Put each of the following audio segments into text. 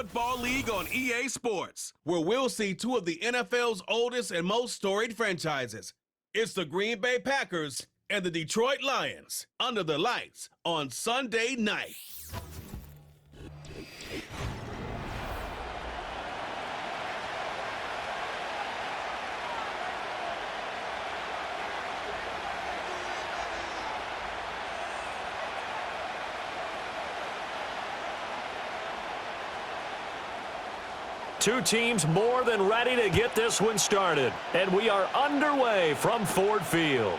football league on EA Sports, where we'll see two of the NFL's oldest and most storied franchises. It's the Green Bay Packers and the Detroit Lions under the lights on Sunday night. Two teams more than ready to get this one started. And we are underway from Ford Field.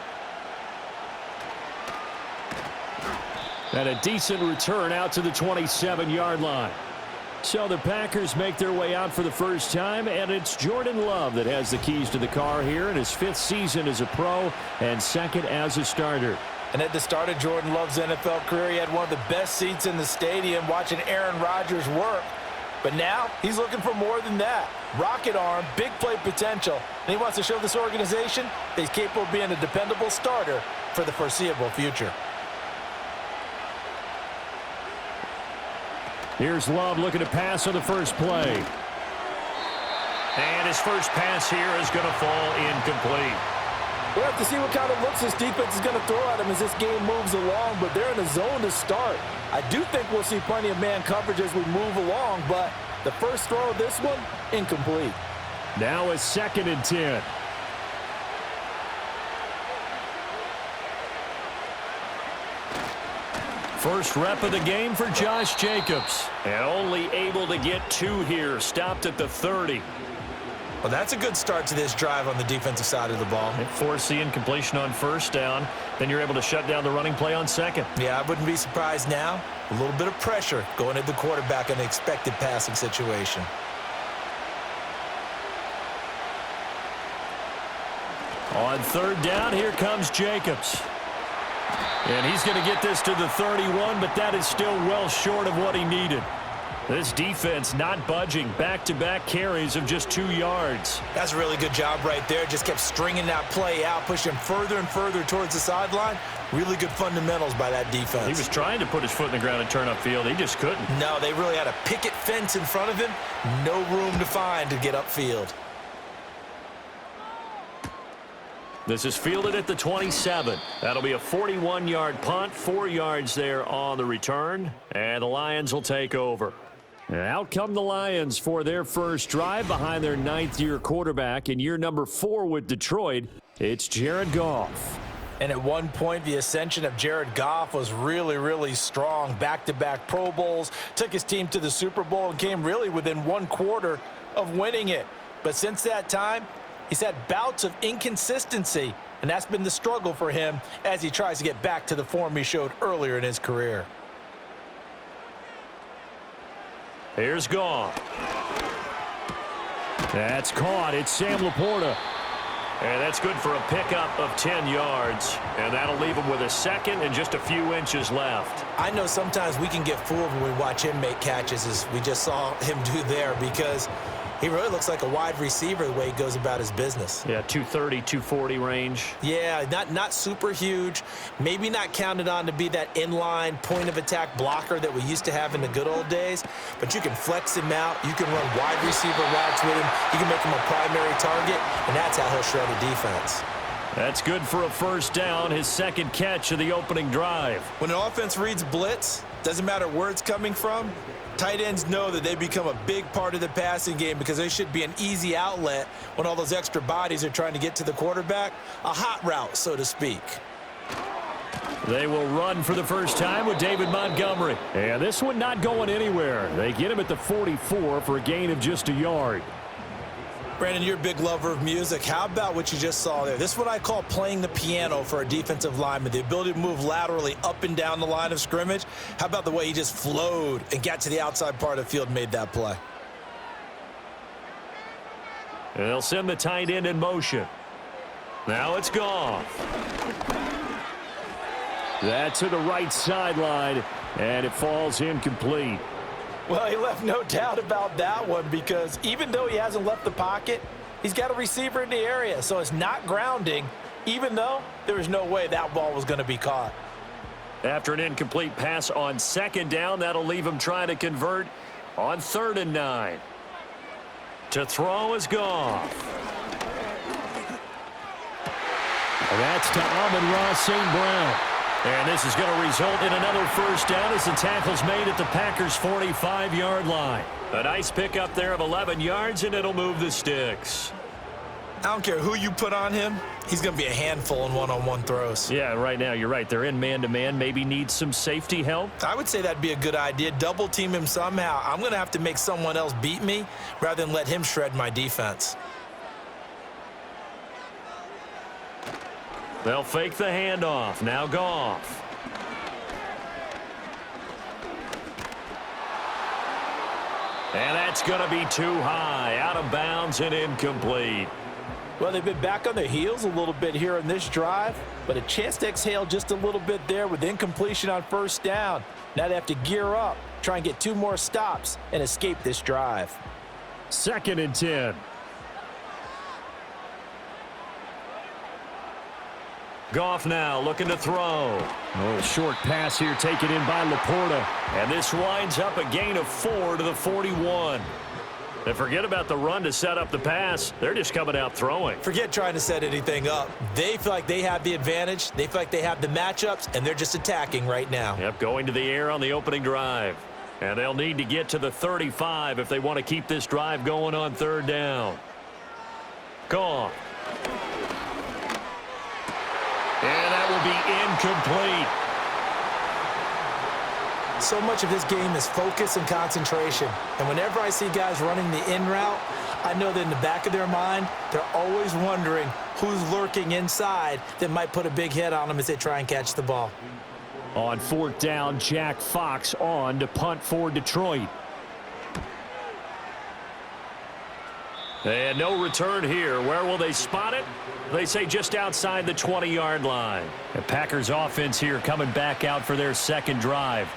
And a decent return out to the 27-yard line. So the Packers make their way out for the first time, and it's Jordan Love that has the keys to the car here in his 5th season as a pro and 2nd as a starter. And at the start of Jordan Love's NFL career, he had one of the best seats in the stadium watching Aaron Rodgers work. But now he's looking for more than that. Rocket arm, big play potential, and he wants to show this organization that he's capable of being a dependable starter for the foreseeable future. Here's Love looking to pass on the first play. And his first pass here is going to fall incomplete. We'll have to see what kind of looks this defense is going to throw at him as this game moves along, but they're in a zone to start. I do think we'll see plenty of man coverage as we move along, but the first throw of this one, incomplete. Now a 2nd and 10. First rep of the game for Josh Jacobs. And only able to get 2 here, stopped at the 30. Well, that's a good start to this drive on the defensive side of the ball. And force the incompletion on first down. Then you're able to shut down the running play on 2nd. Yeah, I wouldn't be surprised now. A little bit of pressure going at the quarterback in an expected passing situation. On 3rd down, here comes Jacobs. And he's going to get this to the 31, but that is still well short of what he needed. This defense not budging. Back-to-back carries of just 2 yards. That's a really good job right there. Just kept stringing that play out, pushing him further and further towards the sideline. Really good fundamentals by that defense. He was trying to put his foot in the ground and turn upfield. He just couldn't. No, they really had a picket fence in front of him. No room to find to get upfield. This is fielded at the 27. That'll be a 41-yard punt, 4 yards there on the return, and the Lions will take over. And out come the Lions for their first drive behind their 9th-year quarterback in year number 4 with Detroit. It's Jared Goff. And at one point, the ascension of Jared Goff was really, really strong. Back-to-back Pro Bowls, took his team to the Super Bowl, and came really within 1 quarter of winning it. But since that time, he's had bouts of inconsistency, and that's been the struggle for him as he tries to get back to the form he showed earlier in his career. Here's Goff. That's caught. It's Sam Laporta. And that's good for a pickup of 10 yards. And that'll leave him with a 2nd and just a few inches left. I know sometimes we can get fooled when we watch him make catches, as we just saw him do there, because he really looks like a wide receiver the way he goes about his business. Yeah, 230, 240 range. Yeah, not super huge. Maybe not counted on to be that inline point-of-attack blocker that we used to have in the good old days. But you can flex him out. You can run wide receiver routes with him. You can make him a primary target, and that's how he'll shred a defense. That's good for a first down, his 2nd catch of the opening drive. When an offense reads blitz, doesn't matter where it's coming from, tight ends know that they become a big part of the passing game because they should be an easy outlet when all those extra bodies are trying to get to the quarterback. A hot route, so to speak. They will run for the first time with David Montgomery. And this one not going anywhere. They get him at the 44 for a gain of just a yard. Brandon, you're a big lover of music. How about what you just saw there? This is what I call playing the piano for a defensive lineman, the ability to move laterally up and down the line of scrimmage. How about the way he just flowed and got to the outside part of the field and made that play? And they'll send the tight end in motion. Now it's Goff. That's to the right sideline, and it falls incomplete. Well, he left no doubt about that one, because even though he hasn't left the pocket, he's got a receiver in the area, so it's not grounding, even though there was no way that ball was going to be caught. After an incomplete pass on 2nd down, that'll leave him trying to convert On 3rd and 9. To throw is Goff. And that's to Amon-Ra St. Brown. And this is going to result in another first down as the tackle's made at the Packers' 45-yard line. A nice pickup there of 11 yards, and it'll move the sticks. I don't care who you put on him. He's going to be a handful in one-on-one throws. Yeah, right now, you're right. They're in man-to-man. Maybe need some safety help. I would say that'd be a good idea. Double team him somehow. I'm going to have to make someone else beat me rather than let him shred my defense. They'll fake the handoff. Now Goff. And that's going to be too high. Out of bounds and incomplete. Well, they've been back on their heels a little bit here in this drive, but a chance to exhale just a little bit there with incompletion on first down. Now they have to gear up, try and get 2 more stops, and escape this drive. 2nd and 10. Goff now looking to throw. A little short pass here taken in by Laporta. And this winds up a gain of 4 to the 41. And forget about the run to set up the pass. They're just coming out throwing. Forget trying to set anything up. They feel like they have the advantage. They feel like they have the matchups, and they're just attacking right now. Yep, going to the air on the opening drive. And they'll need to get to the 35 if they want to keep this drive going on 3rd down. Goff. And that will be incomplete. So much of this game is focus and concentration. And whenever I see guys running the in route, I know that in the back of their mind, they're always wondering who's lurking inside that might put a big hit on them as they try and catch the ball. On 4th down, Jack Fox on to punt for Detroit. And no return here. Where will they spot it? They say just outside the 20-yard line. The Packers offense here coming back out for their 2nd drive.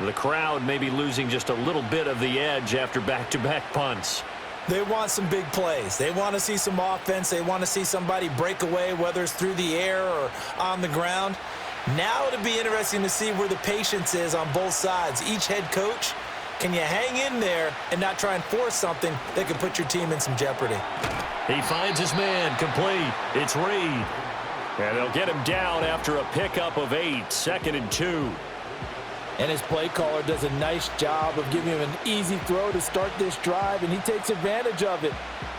The crowd may be losing just a little bit of the edge after back-to-back punts. They want some big plays. They want to see some offense. They want to see somebody break away, whether it's through the air or on the ground. Now it'll be interesting to see where the patience is on both sides. Each head coach, can you hang in there and not try and force something that could put your team in some jeopardy? He finds his man complete. It's Reed. And they'll get him down after a pickup of 8. 2nd and 2. And his play caller does a nice job of giving him an easy throw to start this drive, and he takes advantage of it.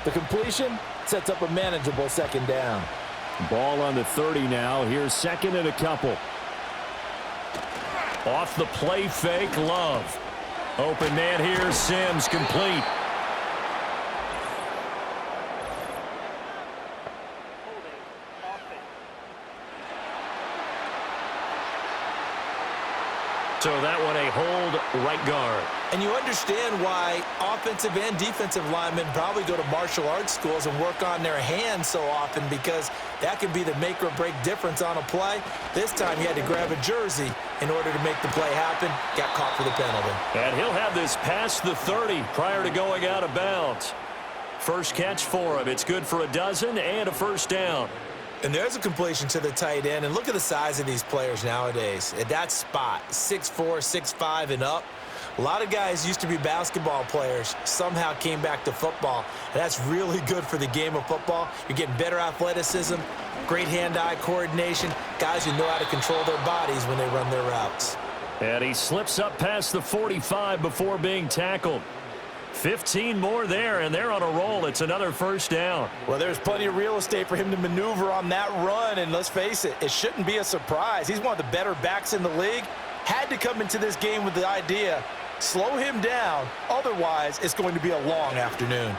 The completion sets up a manageable 2nd down. Ball on the 30 now. Here's 2nd and a couple. Off the play fake, Love. Open man here, Sims, complete. So that one a hold right guard. And you understand why offensive and defensive linemen probably go to martial arts schools and work on their hands so often, because that can be the make or break difference on a play. This time he had to grab a jersey in order to make the play happen. Got caught for the penalty. And he'll have this past the 30 prior to going out of bounds. First catch for him. It's good for a dozen and a first down. And there's a completion to the tight end. And look at the size of these players nowadays. At that spot, 6'4", 6'5", and up. A lot of guys used to be basketball players, somehow came back to football. And that's really good for the game of football. You're getting better athleticism, great hand-eye coordination, guys who know how to control their bodies when they run their routes. And he slips up past the 45 before being tackled. 15 more there, and they're on a roll. It's another first down. Well, there's plenty of real estate for him to maneuver on that run, and let's face it, it shouldn't be a surprise. He's one of the better backs in the league. Had to come into this game with the idea, slow him down, otherwise it's going to be a long afternoon.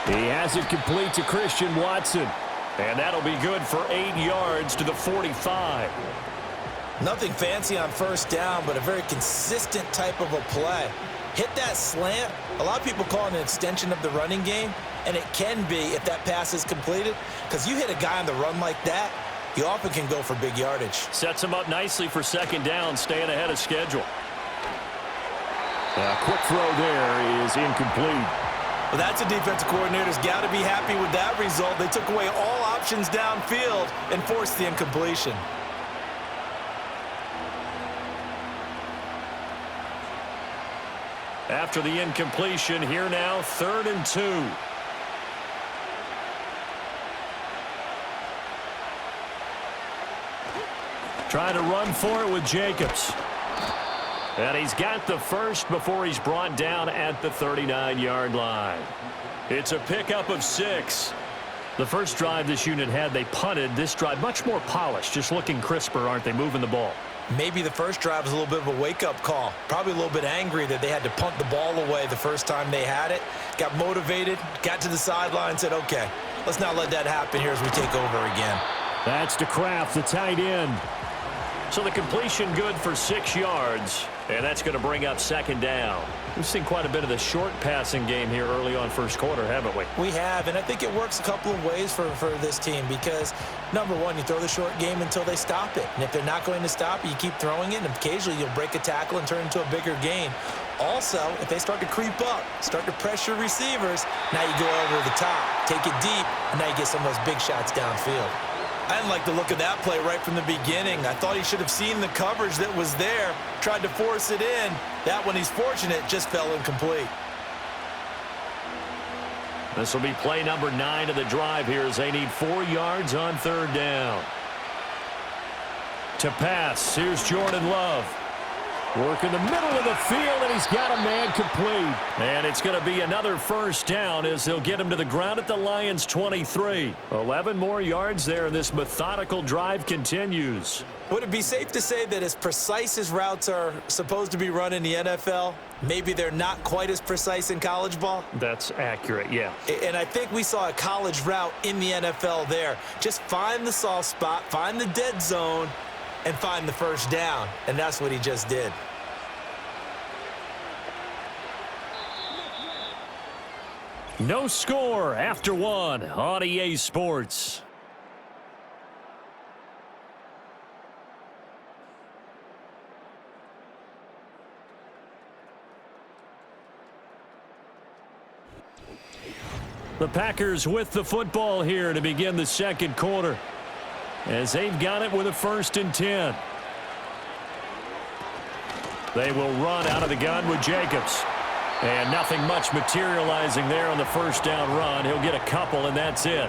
He has it complete to Christian Watson, and that'll be good for 8 yards to the 45. Nothing fancy on first down, but a very consistent type of a play. Hit that slant. A lot of people call it an extension of the running game, and it can be if that pass is completed, because you hit a guy on the run like that, you often can go for big yardage. Sets him up nicely for second down, staying ahead of schedule. A quick throw there is incomplete. Well, that's a defensive coordinator's got to be happy with that result. They took away all options downfield and forced the incompletion. after the incompletion. Here now, 3rd and 2. Trying to run for it with Jacobs. And he's got the first before he's brought down at the 39-yard line. It's a pickup of 6. The first drive this unit had, they punted. This drive, much more polished, just looking crisper, aren't they, moving the ball? Maybe the first drive was a little bit of a wake-up call. Probably a little bit angry that they had to punt the ball away the first time they had it. Got motivated, got to the sideline, said, okay, let's not let that happen here as we take over again. That's to Kraft, the tight end. So the completion good for 6 yards, and that's going to bring up 2nd down. We've seen quite a bit of the short passing game here early on first quarter, haven't we? We have, and I think it works a couple of ways for this team because, number one, you throw the short game until they stop it. And if they're not going to stop it, you keep throwing it, and occasionally you'll break a tackle and turn it into a bigger gain. Also, if they start to creep up, start to pressure receivers, now you go over the top, take it deep, and now you get some of those big shots downfield. I didn't like the look of that play right from the beginning. I thought he should have seen the coverage that was there, tried to force it in. That one, he's fortunate, just fell incomplete. This will be play number 9 of the drive here as they need 4 yards on 3rd down. To pass, here's Jordan Love. Work in the middle of the field, and he's got a man complete. And it's going to be another 1st down as they'll get him to the ground at the Lions' 23. 11 more yards there, and this methodical drive continues. Would it be safe to say that as precise as routes are supposed to be run in the NFL, maybe they're not quite as precise in college ball? That's accurate, yeah. And I think we saw a college route in the NFL there. Just find the soft spot, find the dead zone, and find the 1st down. And that's what he just did. No score after 1 on EA Sports. The Packers with the football here to begin the 2nd quarter, as they've got it with a 1st and 10. They will run out of the gun with Jacobs. And nothing much materializing there on the 1st down run. He'll get a couple, and that's it.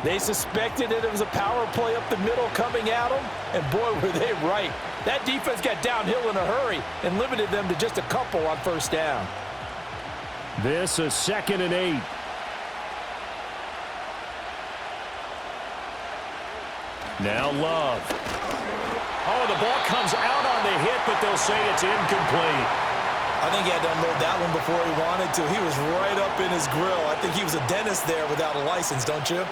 They suspected it was a power play up the middle coming at them, and boy, were they right. That defense got downhill in a hurry and limited them to just a couple on 1st down. This is 2nd and 8. Now Love. Oh, the ball comes out on the hit, but they'll say it's incomplete. I think he had to unload that one before he wanted to. He was right up in his grill. I think he was a dentist there without a license, don't you?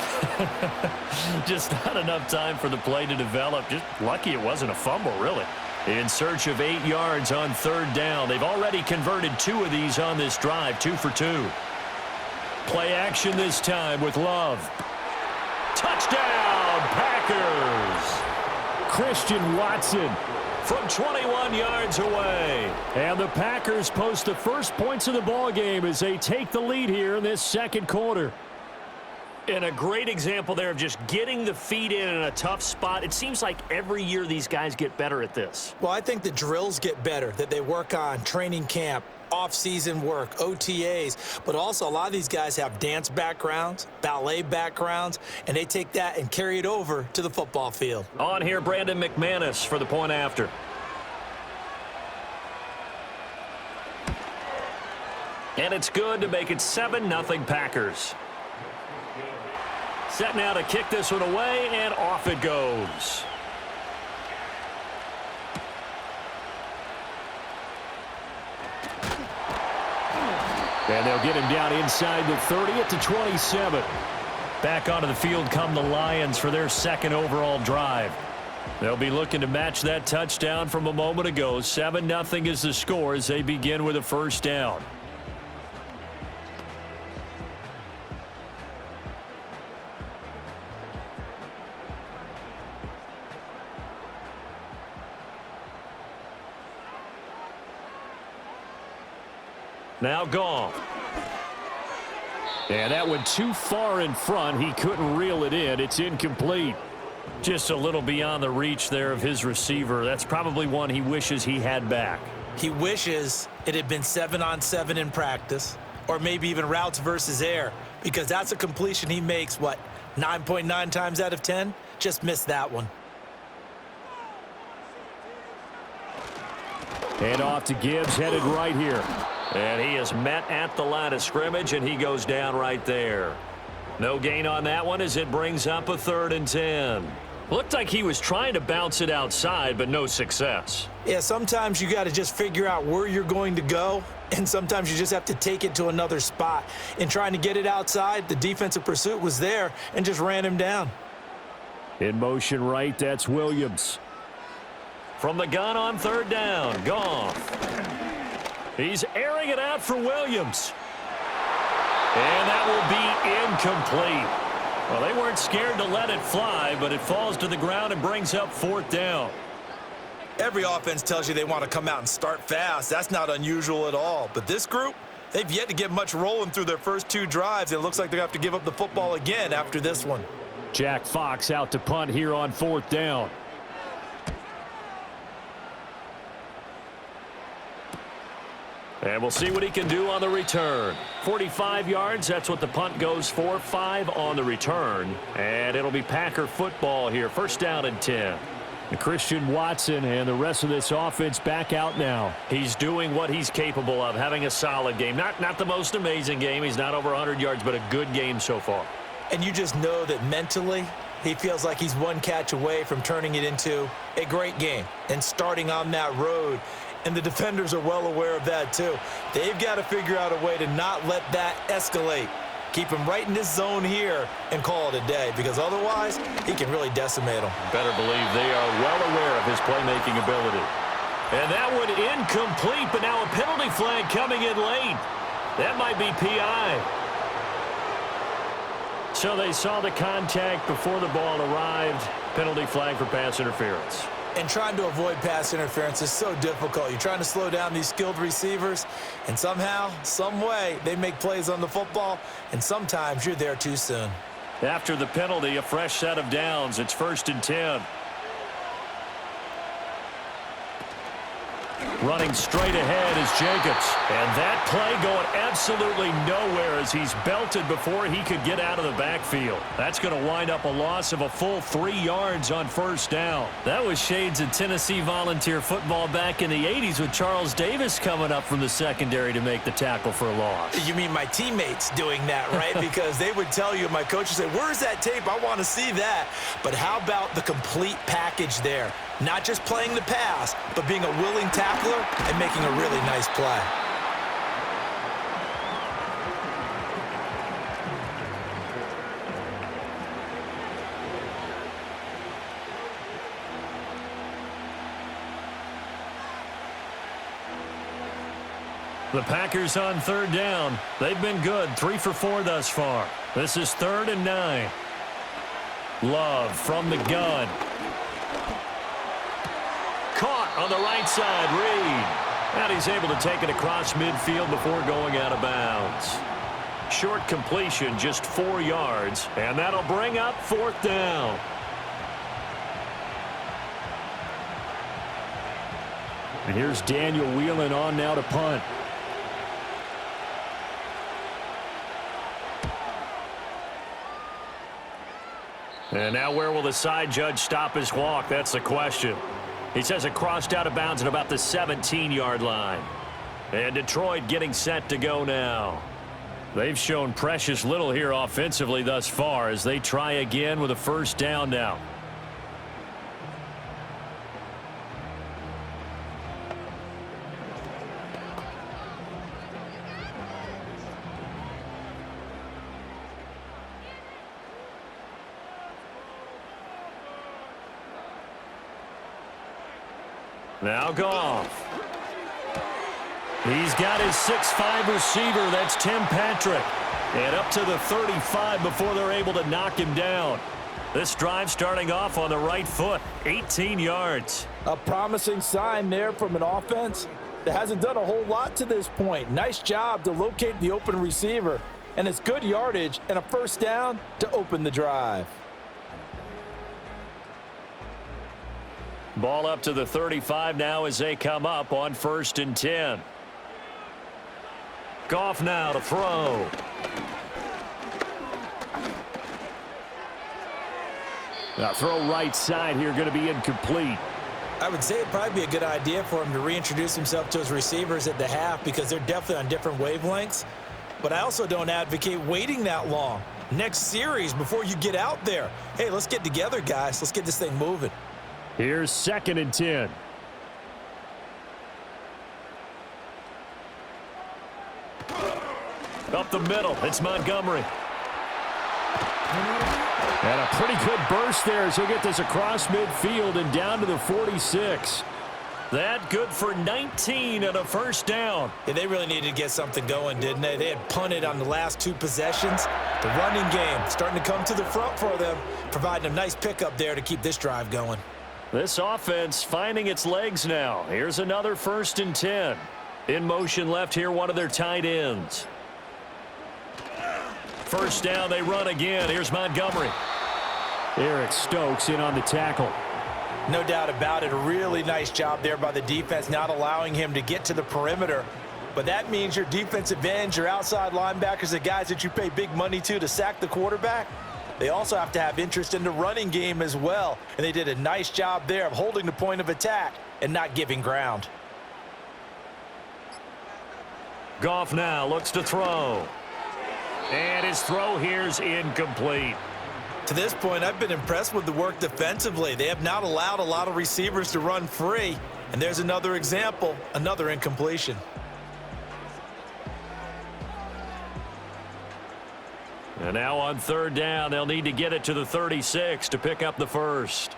Just not enough time for the play to develop. Just lucky it wasn't a fumble, really. In search of 8 yards on 3rd down. They've already converted 2 of these on this drive, 2 for 2. Play action this time with Love. Touchdown, Packers! Christian Watson from 21 yards away. And the Packers post the first points of the ball game as they take the lead here in this 2nd quarter. And a great example there of just getting the feet in a tough spot. It seems like every year these guys get better at this. Well, I think the drills get better that they work on, training camp, off-season work, OTAs, but also a lot of these guys have dance backgrounds, ballet backgrounds, and they take that and carry it over to the football field. On here, Brandon McManus for the point after. And it's good to make it 7-0 Packers. Set now to kick this one away, and off it goes. And they'll get him down inside the 30 at the 27. Back onto the field come the Lions for their 2nd overall drive. They'll be looking to match that touchdown from a moment ago. 7-0 is the score as they begin with a 1st down. Now Goff. And that went too far in front. He couldn't reel it in. It's incomplete. Just a little beyond the reach there of his receiver. That's probably one he wishes he had back. He wishes it had been 7-on-7 in practice, or maybe even routes versus air, because that's a completion he makes, 9.9 times out of 10? Just missed that one. And off to Gibbs, headed right here. And he is met at the line of scrimmage, and he goes down right there. No gain on that one as it brings up a 3rd and 10. Looked like he was trying to bounce it outside, but no success. Yeah, sometimes you got to just figure out where you're going to go, and sometimes you just have to take it to another spot. In trying to get it outside, the defensive pursuit was there and just ran him down. In motion right, that's Williams. From the gun on 3rd down, Goff. He's airing it out for Williams. And that will be incomplete. Well, they weren't scared to let it fly, but it falls to the ground and brings up 4th down. Every offense tells you they want to come out and start fast. That's not unusual at all. But this group, they've yet to get much rolling through their first 2 drives. It looks like they're going to have to give up the football again after this one. Jack Fox out to punt here on 4th down. And we'll see what he can do on the return. 45 yards, that's what the punt goes for. 5 on the return. And it'll be Packer football here. 1st down and 10. And Christian Watson and the rest of this offense back out now. He's doing what he's capable of, having a solid game. Not the most amazing game. He's not over 100 yards, but a good game so far. And you just know that mentally, he feels like he's one catch away from turning it into a great game and starting on that road. And the defenders are well aware of that, too. They've got to figure out a way to not let that escalate. Keep him right in this zone here and call it a day, because otherwise he can really decimate them. Better believe they are well aware of his playmaking ability. And that one incomplete, but now a penalty flag coming in late. That might be PI. So they saw the contact before the ball arrived. Penalty flag for pass interference. And trying to avoid pass interference is so difficult. You're trying to slow down these skilled receivers, and somehow, some way, they make plays on the football, and sometimes you're there too soon. After the penalty, a fresh set of downs. It's 1st and 10. Running straight ahead is Jacobs. And that play going absolutely nowhere as he's belted before he could get out of the backfield. That's going to wind up a loss of a full 3 yards on 1st down. That was shades of Tennessee volunteer football back in the 80s with Charles Davis coming up from the secondary to make the tackle for a loss. You mean my teammates doing that, right? Because they would tell you, my coach would say, where's that tape? I want to see that. But how about the complete package there? Not just playing the pass, but being a willing tackler and making a really nice play. The Packers on 3rd down. They've been good, 3 for 4 thus far. This is 3rd and 9. Love from the gun. Caught on the right side, Reed. And he's able to take it across midfield before going out of bounds. Short completion, just 4 yards, and that'll bring up 4th down. And here's Daniel Whelan on now to punt. And now where will the side judge stop his walk? That's the question. He says it crossed out of bounds at about the 17-yard line. And Detroit getting set to go now. They've shown precious little here offensively thus far as they try again with a 1st down now. Now Goff. He's got his 6'5" receiver. That's Tim Patrick. And up to the 35 before they're able to knock him down. This drive starting off on the right foot. 18 yards. A promising sign there from an offense that hasn't done a whole lot to this point. Nice job to locate the open receiver. And it's good yardage and a 1st down to open the drive. Ball up to the 35 now as they come up on 1st and 10. Goff now to throw. Now throw right side here, going to be incomplete. I would say it'd probably be a good idea for him to reintroduce himself to his receivers at the half because they're definitely on different wavelengths. But I also don't advocate waiting that long. Next series before you get out there. Hey, let's get together, guys. Let's get this thing moving. Here's 2nd and 10. Up the middle, it's Montgomery. And a pretty good burst there as he'll get this across midfield and down to the 46. That good for 19 and a 1st down. Yeah, they really needed to get something going, didn't they? They had punted on the last 2 possessions. The running game starting to come to the front for them, providing a nice pickup there to keep this drive going. This offense finding its legs now. Here's another 1st and 10. In motion left here, one of their tight ends. 1st down, they run again. Here's Montgomery. Eric Stokes in on the tackle. No doubt about it. A really nice job there by the defense, not allowing him to get to the perimeter. But that means your defensive ends, your outside linebackers, the guys that you pay big money to sack the quarterback, they also have to have interest in the running game as well. And they did a nice job there of holding the point of attack and not giving ground. Goff now looks to throw. And his throw here's incomplete. To this point, I've been impressed with the work defensively. They have not allowed a lot of receivers to run free. And there's another example, another incompletion. And now on 3rd down, they'll need to get it to the 36 to pick up the 1st.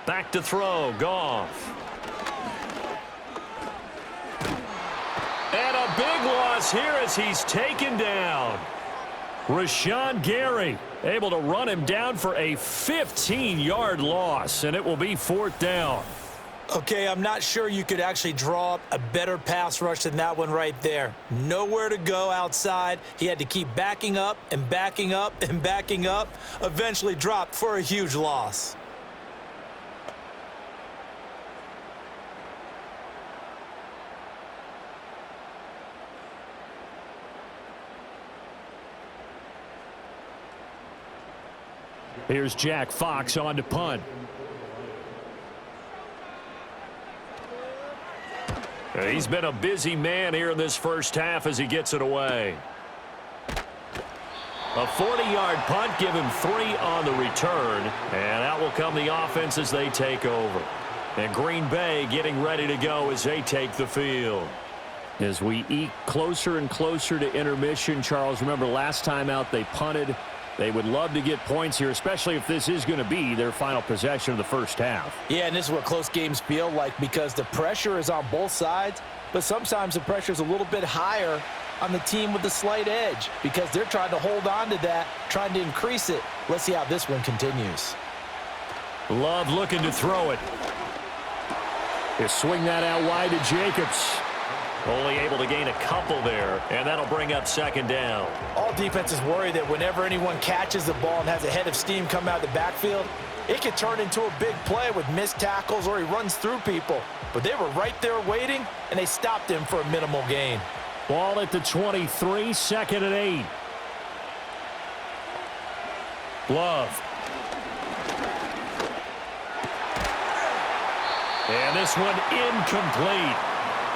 Back to throw, Goff. And a big loss here as he's taken down. Rashawn Gary able to run him down for a 15-yard loss, and it will be 4th down. Okay, I'm not sure you could actually draw up a better pass rush than that one right there. Nowhere to go outside. He had to keep backing up and backing up and backing up. Eventually dropped for a huge loss. Here's Jack Fox on to punt. He's been a busy man here in this 1st half as he gets it away. A 40-yard punt, give him 3 on the return, and out will come the offense as they take over. And Green Bay getting ready to go as they take the field. As we eke closer and closer to intermission, Charles, remember last time out they punted. They would love to get points here, especially if this is going to be their final possession of the 1st half. Yeah, and this is what close games feel like because the pressure is on both sides, but sometimes the pressure is a little bit higher on the team with the slight edge because they're trying to hold on to that, trying to increase it. Let's see how this one continues. Love looking to throw it. They swing that out wide to Jacobs. Only able to gain a couple there, and that'll bring up 2nd down. All defenses worry that whenever anyone catches the ball and has a head of steam come out of the backfield, it could turn into a big play with missed tackles or he runs through people. But they were right there waiting, and they stopped him for a minimal gain. Ball at the 23, 2nd and 8. Love. And this one incomplete.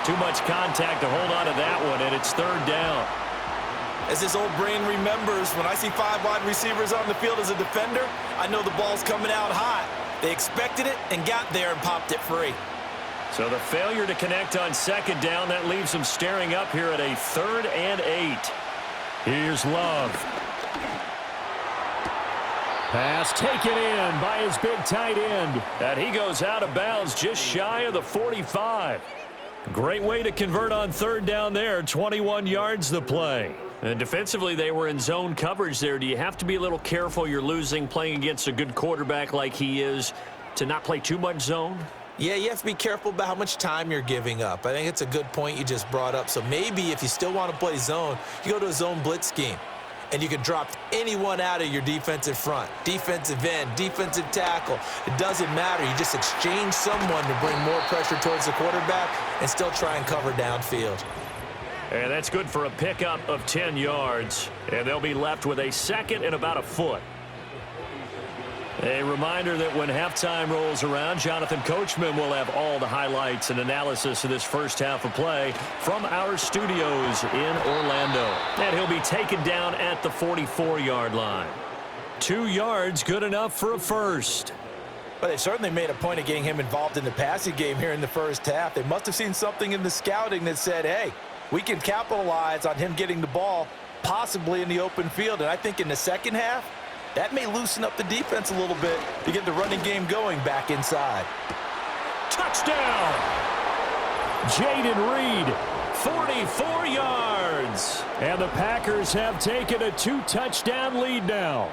Too much contact to hold on to that one, and it's 3rd down. As this old brain remembers, when I see 5 wide receivers on the field as a defender, I know the ball's coming out hot. They expected it and got there and popped it free. So the failure to connect on 2nd down, that leaves them staring up here at a 3rd and 8. Here's Love. Pass taken in by his big tight end. And he goes out of bounds just shy of the 45. Great way to convert on 3rd down there. 21 yards the play. And defensively, they were in zone coverage there. Do you have to be a little careful? You're losing playing against a good quarterback like he is to not play too much zone? Yeah, you have to be careful about how much time you're giving up. I think it's a good point you just brought up. So maybe if you still want to play zone, you go to a zone blitz scheme. and you can drop anyone out of your defensive front, defensive end, defensive tackle. It doesn't matter. You just exchange someone to bring more pressure towards the quarterback and still try and cover downfield. And that's good for a pickup of 10 yards. And they'll be left with a second and about a foot. A reminder that when halftime rolls around, Jonathan Coachman will have all the highlights and analysis of this first half of play from our studios in Orlando. And he'll be taken down at the 44-yard line. 2 yards, good enough for a first. But they certainly made a point of getting him involved in the passing game here in the first half. They must have seen something in the scouting that said, hey, we can capitalize on him getting the ball possibly in the open field. And I think in the second half, that may loosen up the defense a little bit to get the running game going back inside. Touchdown! Jaden Reed, 44 yards. And the Packers have taken a 2-touchdown lead now.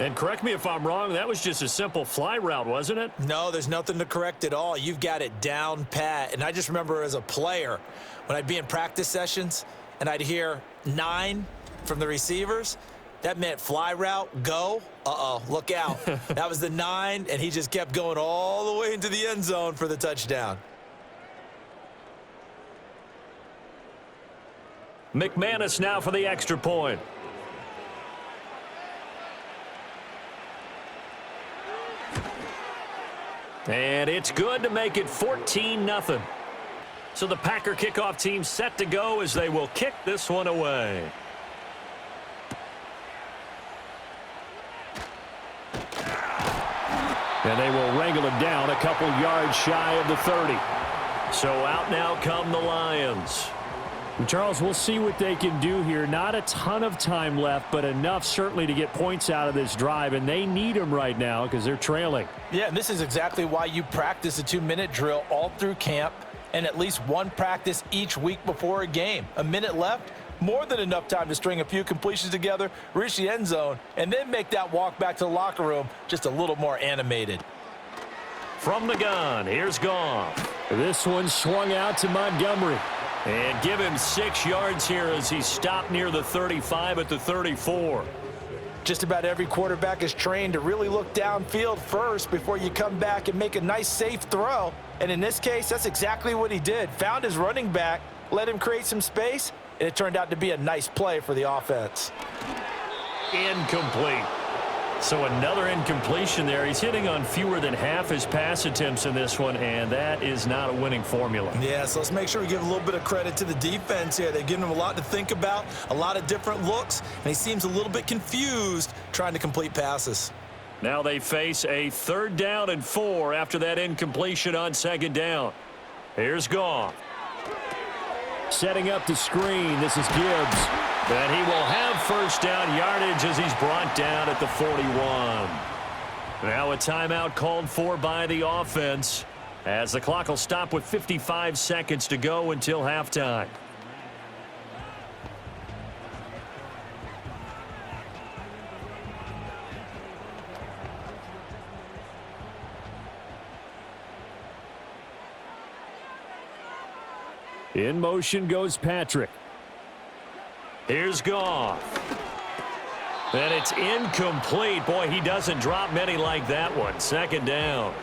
And correct me if I'm wrong, that was just a simple fly route, wasn't it? No, there's nothing to correct at all. You've got it down pat. And I just remember as a player, when I'd be in practice sessions and I'd hear 9 from the receivers, that meant fly route, go. Uh-oh, look out. That was the 9, and he just kept going all the way into the end zone for the touchdown. McManus now for the extra point. And it's good to make it 14-0. So the Packer kickoff team set to go as they will kick this one away. And they will wrangle it down a couple yards shy of the 30. So out now come the Lions. Charles, we'll see what they can do here. Not a ton of time left, but enough certainly to get points out of this drive, and they need them right now because they're trailing. Yeah, and this is exactly why you practice a 2-minute drill all through camp and at least one practice each week before a game. A minute left, more than enough time to string a few completions together, reach the end zone, and then make that walk back to the locker room just a little more animated. From the gun, here's Goff. This one swung out to Montgomery. And give him 6 yards here as he stopped near the 35 at the 34. Just about every quarterback is trained to really look downfield first before you come back and make a nice, safe throw. And in this case, that's exactly what he did. Found his running back, let him create some space, and it turned out to be a nice play for the offense. Incomplete. So another incompletion there. He's hitting on fewer than half his pass attempts in this one, and that is not a winning formula. Yeah, so let's make sure we give a little bit of credit to the defense here. They've given him a lot to think about, a lot of different looks, and he seems a little bit confused trying to complete passes. Now they face a 3rd down and 4 after that incompletion on 2nd down. Here's Goff. Setting up the screen. This is Gibbs. And he will have first down yardage as he's brought down at the 41. Now a timeout called for by the offense as the clock will stop with 55 seconds to go until halftime. In motion goes Patrick. Here's Goff. And it's incomplete. Boy, he doesn't drop many like that one. 2nd down.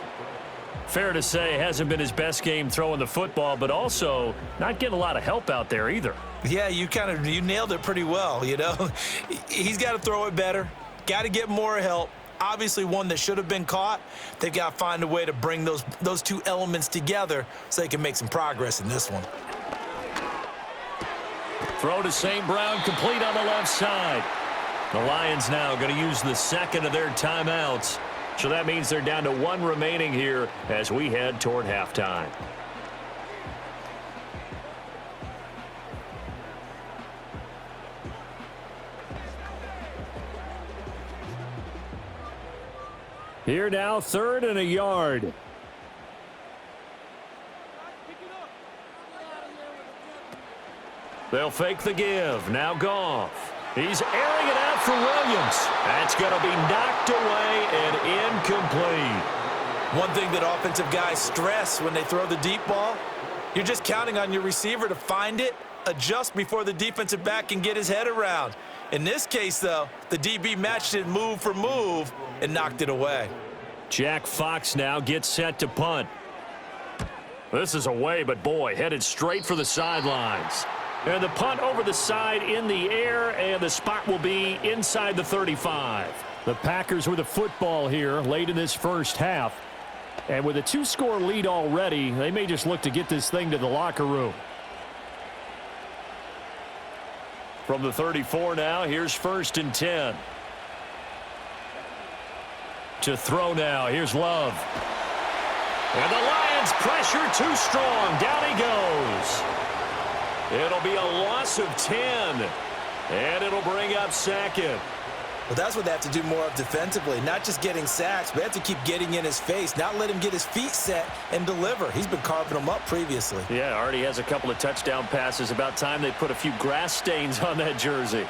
Fair to say, hasn't been his best game throwing the football, but also not getting a lot of help out there either. Yeah, you nailed it pretty well, you know. He's got to throw it better. Got to get more help. Obviously one that should have been caught. They've got to find a way to bring those two elements together so they can make some progress in this one. Throw to St. Brown, complete on the left side. The Lions now going to use the 2nd of their timeouts. So that means they're down to 1 remaining here as we head toward halftime. Here now, 3rd and a yard. They'll fake the give. Now Goff. He's airing it out for Williams. That's going to be knocked away and incomplete. One thing that offensive guys stress when they throw the deep ball, you're just counting on your receiver to find it, adjust before the defensive back can get his head around. In this case, though, the DB matched it move for move and knocked it away. Jack Fox now gets set to punt. This is away, but boy, headed straight for the sidelines. And the punt over the side in the air, and the spot will be inside the 35. The Packers with a football here late in this first half. And with a 2-score lead already, they may just look to get this thing to the locker room. From the 34 now, here's 1st and 10. To throw now, here's Love. And the Lions pressure too strong. Down he goes. It'll be a loss of 10. And it'll bring up 2nd. Well, that's what they have to do more of defensively. Not just getting sacks, but they have to keep getting in his face, not let him get his feet set and deliver. He's been carving them up previously. Yeah, already has a couple of touchdown passes. About time they put a few grass stains on that jersey.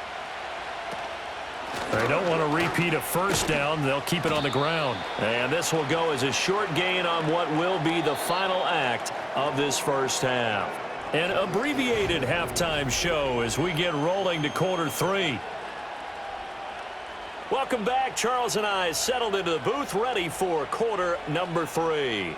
They don't want to repeat a first down. They'll keep it on the ground. And this will go as a short gain on what will be the final act of this first half. An abbreviated halftime show as we get rolling to quarter 3. Welcome back. Charles and I settled into the booth, ready for quarter number 3.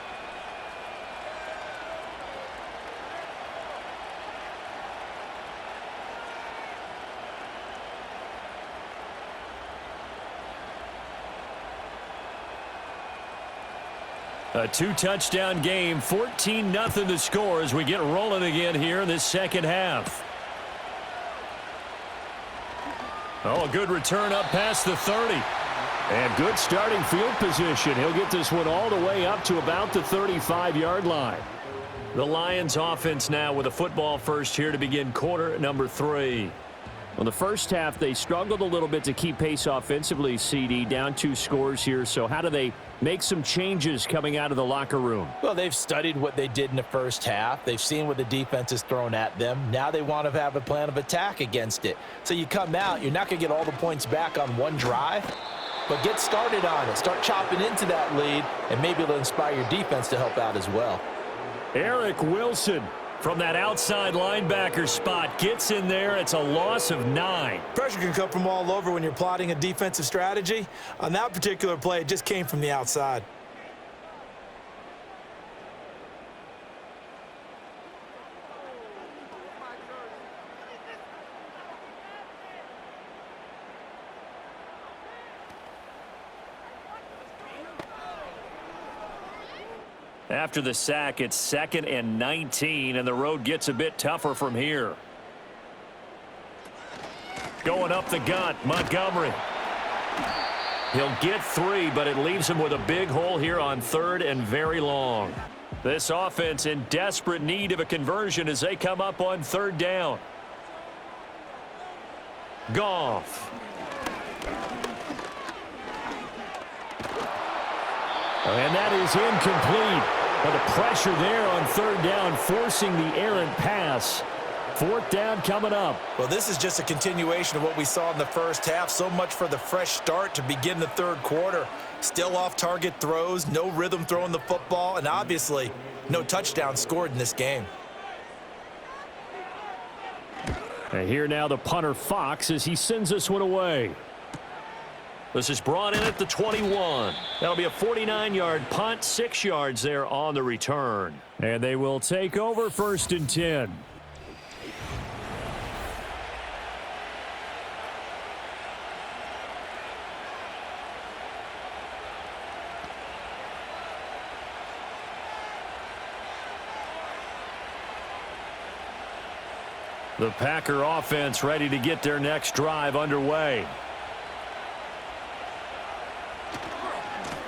A 2-touchdown game, 14-0 the score as we get rolling again here in this second half. Oh, a good return up past the 30. And good starting field position. He'll get this one all the way up to about the 35-yard line. The Lions offense now with a football first here to begin quarter number 3. Well, the first half, they struggled a little bit to keep pace offensively, CD, down 2 scores here. So how do they make some changes coming out of the locker room? Well, they've studied what they did in the first half. They've seen what the defense has thrown at them. Now they want to have a plan of attack against it. So you come out, you're not going to get all the points back on one drive, but get started on it. Start chopping into that lead, and maybe it'll inspire your defense to help out as well. Eric Wilson from that outside linebacker spot gets in there. It's a loss of 9. Pressure can come from all over when you're plotting a defensive strategy. On that particular play, it just came from the outside. After the sack, it's 2nd and 19, and the road gets a bit tougher from here. Going up the gut, Montgomery. He'll get 3, but it leaves him with a big hole here on 3rd and very long. This offense in desperate need of a conversion as they come up on 3rd down. Goff. And that is incomplete. But the pressure there on 3rd down, forcing the errant pass. 4th down coming up. Well, this is just a continuation of what we saw in the first half. So much for the fresh start to begin the 3rd quarter. Still off-target throws, no rhythm throwing the football, and obviously no touchdown scored in this game. And here now the punter Fox as he sends this one away. This is brought in at the 21. That'll be a 49-yard punt, 6 yards there on the return. And they will take over 1st and 10. The Packer offense ready to get their next drive underway.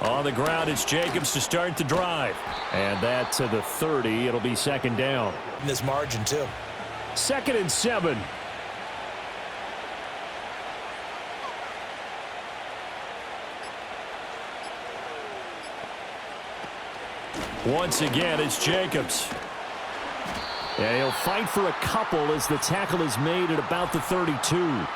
On the ground, it's Jacobs to start the drive. And that to the 30. It'll be 2nd down. In this margin, too. 2nd and 7. Once again, it's Jacobs. And he'll fight for a couple as the tackle is made at about the 32.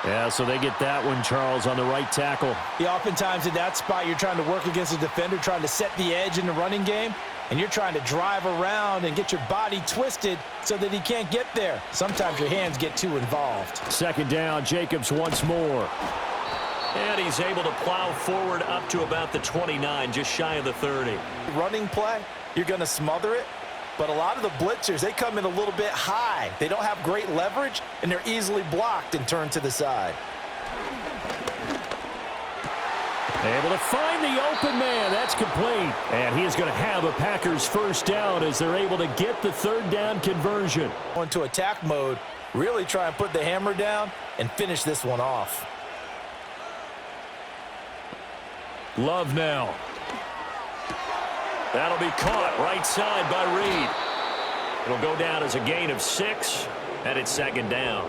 Yeah, so they get that one, Charles, on the right tackle. Yeah, oftentimes in that spot, you're trying to work against a defender, trying to set the edge in the running game. and you're trying to drive around and get your body twisted so that he can't get there. Sometimes your hands get too involved. Second down, Jacobs once more. And he's able to plow forward up to about the 29, just shy of the 30. Running play, you're going to smother it. But a lot of the blitzers, they come in a little bit high. They don't have great leverage, and they're easily blocked and turned to the side. Able to find the open man. That's complete. And he is going to have a Packers first down as they're able to get the third down conversion. Going to attack mode, really try and put the hammer down and finish this one off. Love now. That'll be caught right side by Reed. It'll go down as a gain of 6, and it's second down.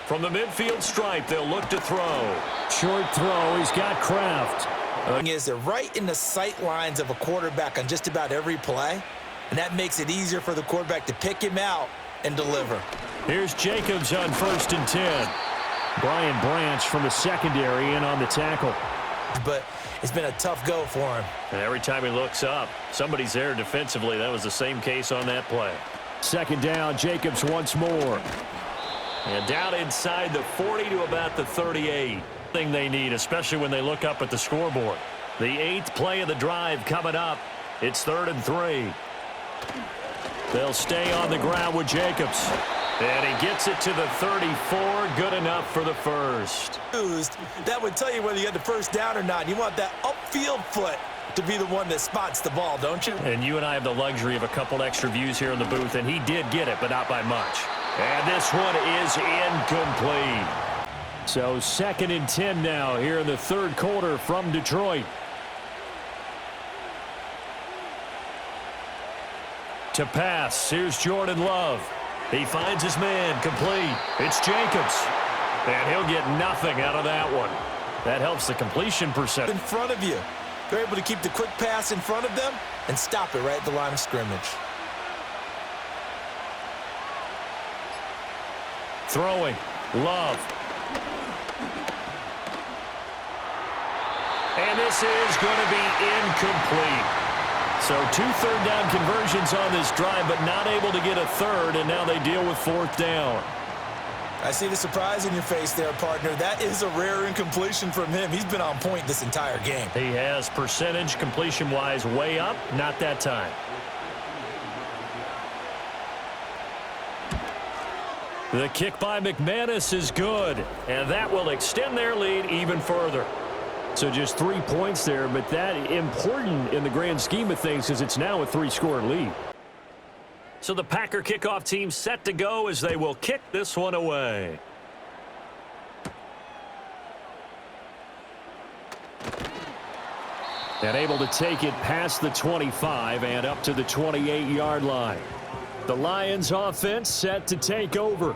From the midfield stripe, they'll look to throw. Short throw. He's got Kraft. They're right in the sight lines of a quarterback on just about every play, and that makes it easier for the quarterback to pick him out and deliver. Here's Jacobs on 1st and 10. Brian Branch from the secondary in on the tackle. But it's been a tough go for him. And every time he looks up, somebody's there defensively. That was the same case on that play. Second down, Jacobs once more. And down inside the 40 to about the 38. Thing they need, especially when they look up at the scoreboard. The 8th play of the drive coming up. It's 3rd and 3. They'll stay on the ground with Jacobs. And he gets it to the 34. Good enough for the first. That would tell you whether you had the first down or not. You want that upfield foot to be the one that spots the ball, don't you? And you and I have the luxury of a couple extra views here in the booth, and he did get it, but not by much. And this one is incomplete. So 2nd and 10 now here in the third quarter from Detroit. To pass, here's Jordan Love. He finds his man, complete. It's Jacobs. And he'll get nothing out of that one. That helps the completion percentage. In front of you. They're able to keep the quick pass in front of them and stop it right at the line of scrimmage. Throwing, Love. And this is going to be incomplete. So 2 third down conversions on this drive, but not able to get a third, and now they deal with 4th down. I see the surprise in your face there, partner. That is a rare incompletion from him. He's been on point this entire game. He has percentage completion-wise way up, not that time. The kick by McManus is good, and that will extend their lead even further. So just 3 points there, but that important in the grand scheme of things because it's now a 3-score lead. So the Packer kickoff team set to go as they will kick this one away. And able to take it past the 25 and up to the 28-yard line. The Lions offense set to take over.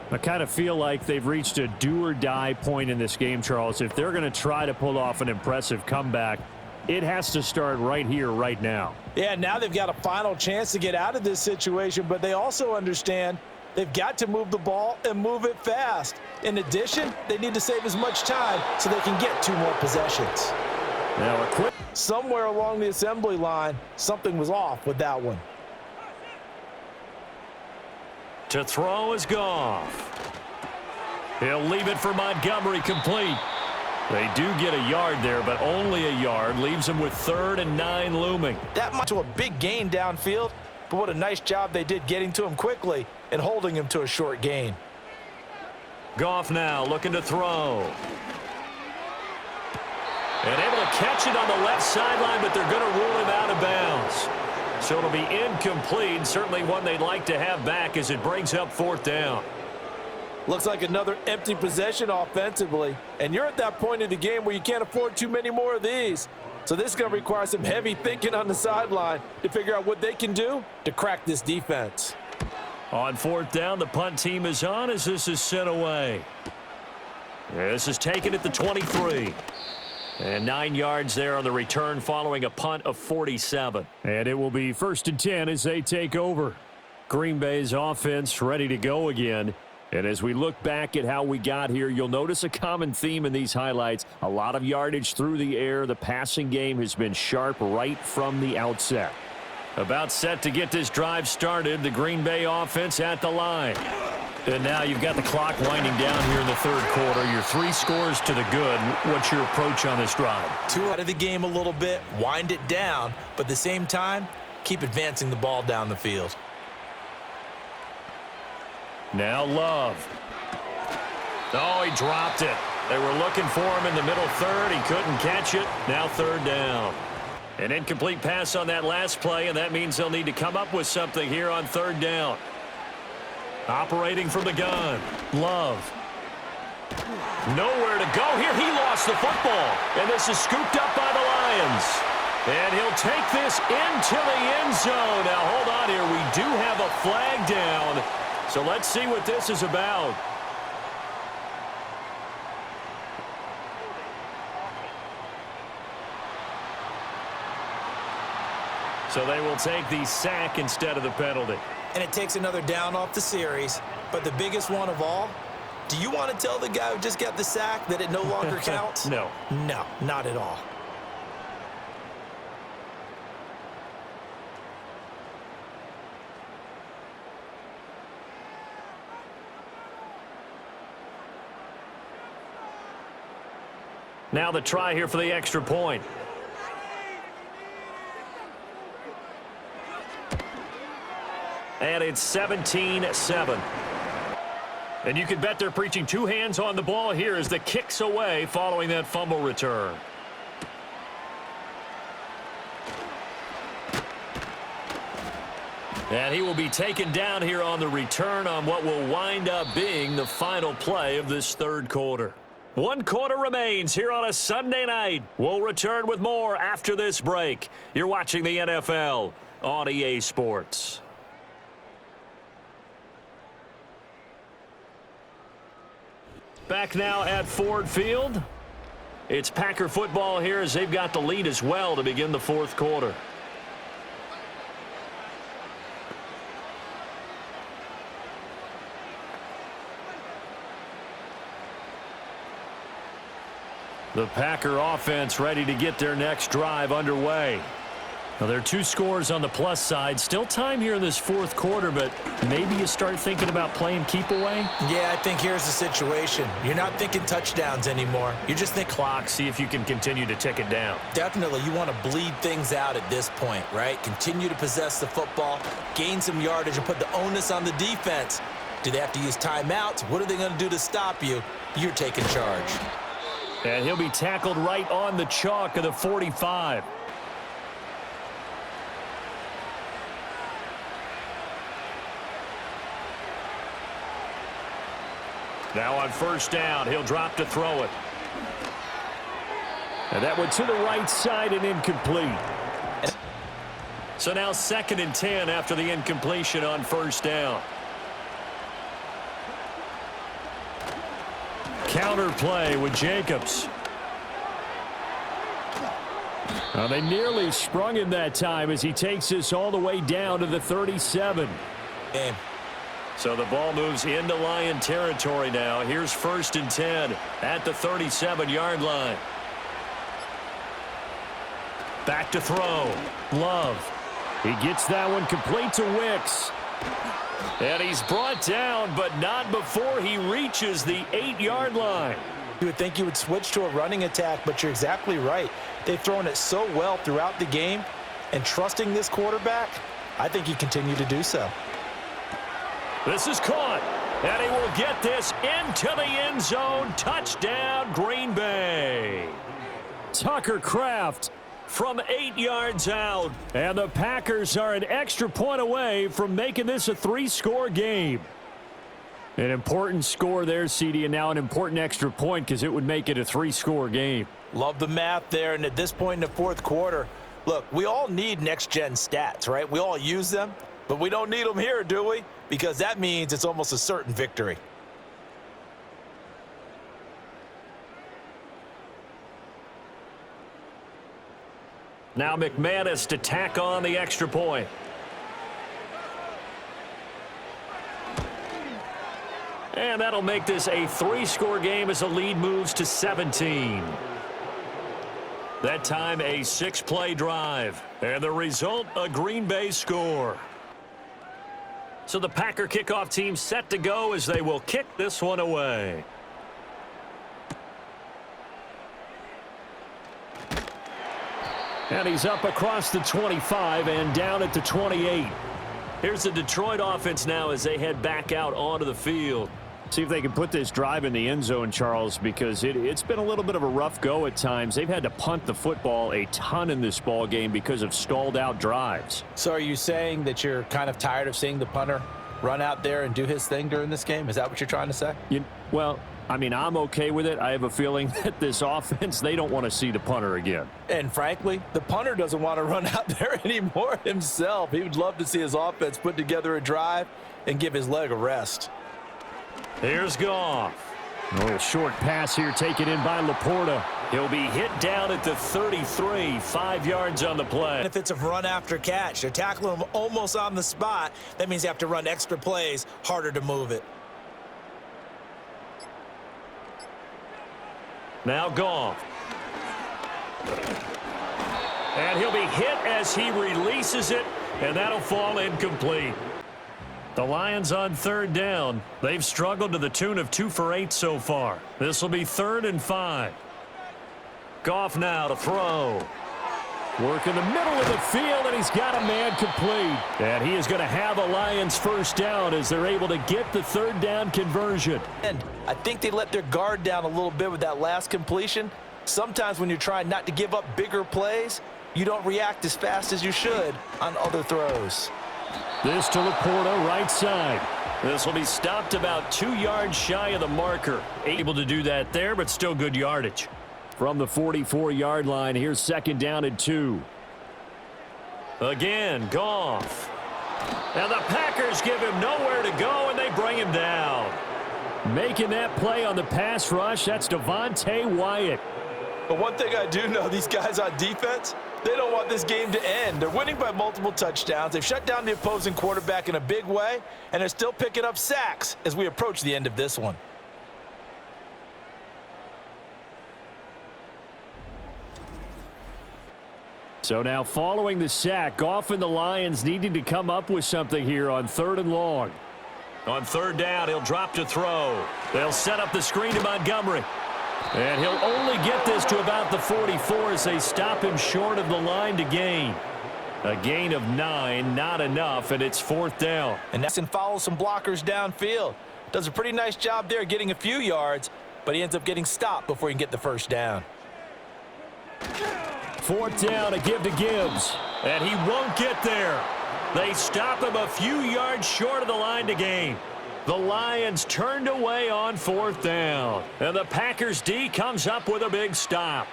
I kind of feel like they've reached a do-or-die point in this game, Charles. If they're going to try to pull off an impressive comeback, it has to start right here, right now. Yeah, now they've got a final chance to get out of this situation, but they also understand they've got to move the ball and move it fast. In addition, they need to save as much time so they can get 2 more possessions. Now a quick. Somewhere along the assembly line, something was off with that one. To throw is Goff. He'll leave it for Montgomery, complete. They do get a yard there, but only a yard. Leaves them with 3rd and 9 looming. That much to a big gain downfield, but what a nice job they did getting to him quickly and holding him to a short gain. Goff now looking to throw. And able to catch it on the left sideline, but they're going to rule him out of bounds. So it'll be incomplete, certainly one they'd like to have back as it brings up 4th down. Looks like another empty possession offensively, and you're at that point in the game where you can't afford too many more of these. So this is going to require some heavy thinking on the sideline to figure out what they can do to crack this defense. On 4th down, the punt team is on as this is sent away. This is taken at the 23. And 9 yards there on the return following a punt of 47. And it will be 1st and 10 as they take over. Green Bay's offense ready to go again. And as we look back at how we got here, you'll notice a common theme in these highlights. A lot of yardage through the air. The passing game has been sharp right from the outset. About set to get this drive started, the Green Bay offense at the line. And now you've got the clock winding down here in the third quarter. Your 3 scores to the good. What's your approach on this drive? 2 out of the game a little bit, wind it down, but at the same time, keep advancing the ball down the field. Now Love. Oh, he dropped it. They were looking for him in the middle third. He couldn't catch it. Now third down. An incomplete pass on that last play, and that means they'll need to come up with something here on third down. Operating from the gun. Love. Nowhere to go here. He lost the football, and this is scooped up by the Lions. And he'll take this into the end zone. Now, hold on here. We do have a flag down. So let's see what this is about. So they will take the sack instead of the penalty. And it takes another down off the series. But the biggest one of all, do you want to tell the guy who just got the sack that it no longer counts? No. No, not at all. Now the try here for the extra point. And it's 17-7. And you can bet they're preaching 2 hands on the ball here as the kick's away following that fumble return. And he will be taken down here on the return on what will wind up being the final play of this third quarter. 1 quarter remains here on a Sunday night. We'll return with more after this break. You're watching the NFL on EA Sports. Back now at Ford Field. It's Packer football here as they've got the lead as well to begin the fourth quarter. The Packer offense ready to get their next drive underway. Now, there are 2 scores on the plus side. Still time here in this fourth quarter, but maybe you start thinking about playing keep away? Yeah, I think here's the situation. You're not thinking touchdowns anymore. You're just thinking Clock, see if you can continue to tick it down. Definitely, you want to bleed things out at this point, right? Continue to possess the football, gain some yardage, and put the onus on the defense. Do they have to use timeouts? What are they going to do to stop you? You're taking charge. And he'll be tackled right on the chalk of the 45. Now on first down, he'll drop to throw it. And that one to the right side and incomplete. So now 2nd and 10 after the incompletion on first down. Counter play with Jacobs. Well, they nearly sprung him that time as he takes this all the way down to the 37. Game. So the ball moves into Lion territory now. Here's 1st and 10 at the 37-yard line. Back to throw. Love. He gets that one complete to Wicks. And he's brought down, but not before he reaches the 8-yard line. You would think you would switch to a running attack, but you're exactly right. They've thrown it so well throughout the game, and trusting this quarterback, I think you continue to do so. This is caught, and he will get this into the end zone. Touchdown, Green Bay. Tucker Kraft From 8 yards out. And the Packers are an extra point away from making this a 3-score game. An important score there, CD, and now an important extra point because it would make it a 3-score game. Love the math there, and at this point in the fourth quarter, look, we all need next-gen stats, right? We all use them, but we don't need them here, do we? Because that means it's almost a certain victory. Now McManus to tack on the extra point. And that'll make this a 3-score game as the lead moves to 17. That time a 6-play drive. And the result, a Green Bay score. So the Packer kickoff team set to go as they will kick this one away. And he's up across the 25 and down at the 28. Here's the Detroit offense now as they head back out onto the field. See if they can put this drive in the end zone, Charles, because it's been a little bit of a rough go at times. They've had to punt the football a ton in this ball game because of stalled out drives. So are you saying that you're kind of tired of seeing the punter run out there and do his thing during this game? Is that what you're trying to say? Well, I mean, I'm okay with it. I have a feeling that this offense, they don't want to see the punter again. And frankly, the punter doesn't want to run out there anymore himself. He would love to see his offense put together a drive and give his leg a rest. Here's Goff. A little short pass here taken in by Laporta. He'll be hit down at the 33, 5 yards on the play. Benefits of run after catch. They're tackling him almost on the spot. That means you have to run extra plays, harder to move it. Now Goff. And he'll be hit as he releases it, and that'll fall incomplete. The Lions on 3rd down. They've struggled to the tune of 2 for 8 so far. This will be 3rd and 5. Goff now to throw. Work in the middle of the field, and he's got a man complete. And he is going to have a Lions first down as they're able to get the 3rd down conversion. And I think they let their guard down a little bit with that last completion. Sometimes when you're trying not to give up bigger plays, you don't react as fast as you should on other throws. This to Laporta, right side. This will be stopped about 2 yards shy of the marker. Able to do that there, but still good yardage. From the 44-yard line, here's 2nd down and 2. Again, Goff. And the Packers give him nowhere to go, and they bring him down. Making that play on the pass rush, that's Devontae Wyatt. But one thing I do know, these guys on defense, they don't want this game to end. They're winning by multiple touchdowns. They've shut down the opposing quarterback in a big way, and they're still picking up sacks as we approach the end of this one. So now following the sack, Goff and the Lions needing to come up with something here on 3rd and long. On 3rd down, he'll drop to throw. They'll set up the screen to Montgomery. And he'll only get this to about the 44 as they stop him short of the line to gain. A gain of 9, not enough, and it's 4th down. And Nelson follows some blockers downfield. Does a pretty nice job there getting a few yards, but he ends up getting stopped before he can get the first down. 4th down, a give to Gibbs. And he won't get there. They stop him a few yards short of the line to gain. The Lions turned away on 4th down. And the Packers D comes up with a big stop.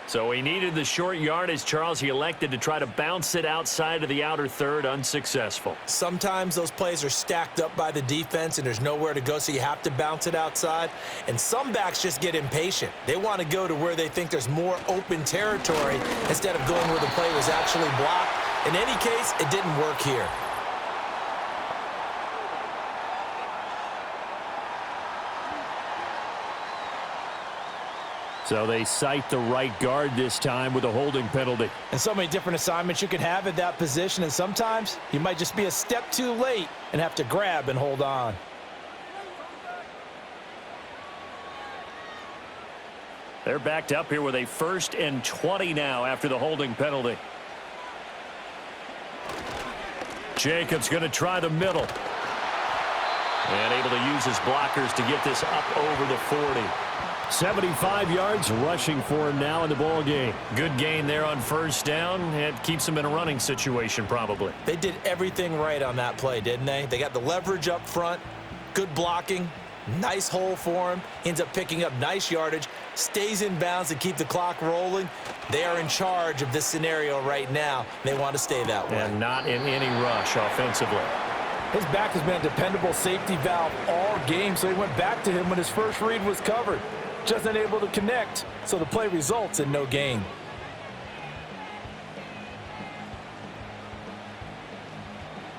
So he needed the short yardage, Charles. He elected to try to bounce it outside of the outer third, unsuccessful. Sometimes those plays are stacked up by the defense and there's nowhere to go, so you have to bounce it outside. And some backs just get impatient. They want to go to where they think there's more open territory instead of going where the play was actually blocked. In any case, it didn't work here. So they cite the right guard this time with a holding penalty. And so many different assignments you can have at that position, and sometimes you might just be a step too late and have to grab and hold on. They're backed up here with a 1st and 20 now after the holding penalty. Jacobs going to try the middle. And able to use his blockers to get this up over the 40. 75 yards rushing for him now in the ball game. Good gain there on 1st down. It keeps him in a running situation probably. They did everything right on that play, didn't they? They got the leverage up front, good blocking, nice hole for him, ends up picking up nice yardage, stays in bounds to keep the clock rolling. They are in charge of this scenario right now. They want to stay that way. And not in any rush offensively. His back has been a dependable safety valve all game, so he went back to him when his first read was covered. Just unable to connect, so the play results in no gain.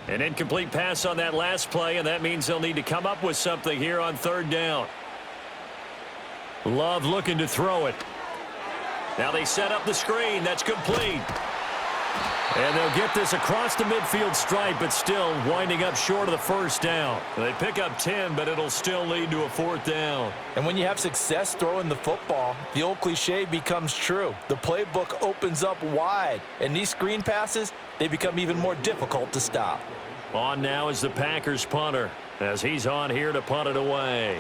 An incomplete pass on that last play, and that means they'll need to come up with something here on third down. Love looking to throw it. Now they set up the screen. That's complete. And they'll get this across the midfield stripe, but still winding up short of the first down. They pick up 10, but it'll still lead to a fourth down. And when you have success throwing the football, the old cliche becomes true. The playbook opens up wide, and these screen passes, they become even more difficult to stop. On now is the Packers punter, as he's on here to punt it away.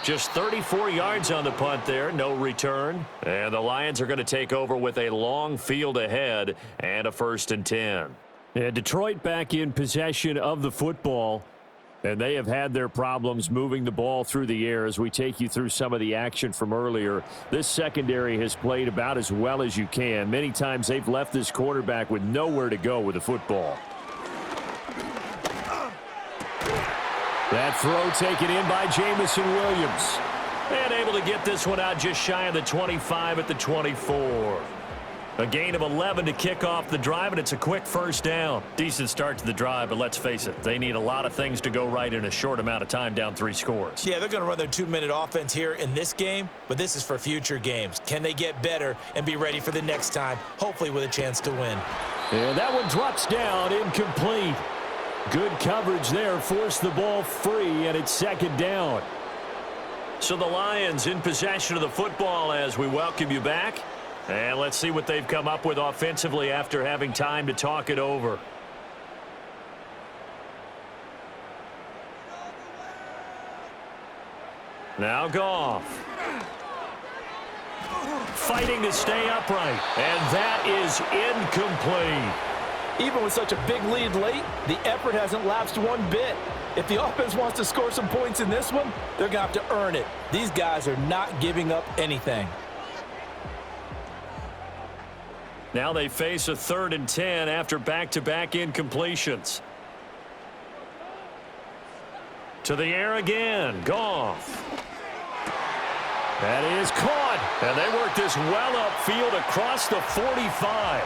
Just 34 yards on the punt there, no return. And the Lions are going to take over with a long field ahead and a 1st and 10. Yeah, Detroit back in possession of the football, and they have had their problems moving the ball through the air as we take you through some of the action from earlier. This secondary has played about as well as you can. Many times they've left this quarterback with nowhere to go with the football. That throw taken in by Jamison Williams. And able to get this one out just shy of the 25 at the 24. A gain of 11 to kick off the drive, and it's a quick first down. Decent start to the drive, but let's face it, they need a lot of things to go right in a short amount of time, down 3 scores. Yeah, they're going to run their 2-minute offense here in this game, but this is for future games. Can they get better and be ready for the next time, hopefully with a chance to win? And that one drops down, incomplete. Good coverage there, forced the ball free, and it's 2nd down. So the Lions in possession of the football as we welcome you back. And let's see what they've come up with offensively after having time to talk it over. Now Goff. Fighting to stay upright. And that is incomplete. Even with such a big lead late, the effort hasn't lapsed one bit. If the offense wants to score some points in this one, they're going to have to earn it. These guys are not giving up anything. Now they face a 3rd and 10 after back-to-back incompletions. To the air again, Goff. That is caught. And they work this well upfield across the 45.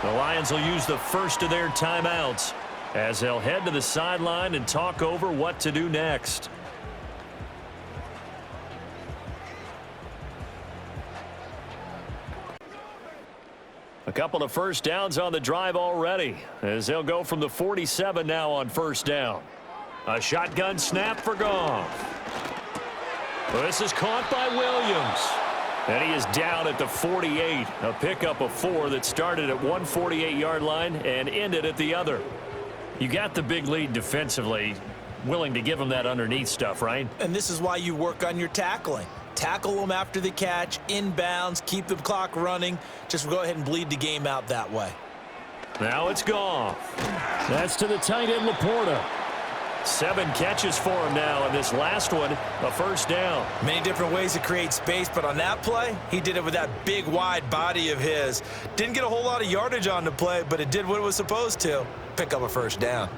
The Lions will use the first of their timeouts as they'll head to the sideline and talk over what to do next. A couple of first downs on the drive already as they'll go from the 47 now on 1st down. A shotgun snap for Goff. This is caught by Williams. And he is down at the 48. A pickup of 4 that started at one 48-yard line and ended at the other. You got the big lead defensively. Willing to give them that underneath stuff, right? And this is why you work on your tackling. Tackle them after the catch, inbounds, keep the clock running. Just go ahead and bleed the game out that way. Now it's Goff. That's to the tight end, Laporta. 7 catches for him now, and this last one, a 1st down. Many different ways to create space, but on that play, he did it with that big, wide body of his. Didn't get a whole lot of yardage on the play, but it did what it was supposed to. Pick up a 1st down.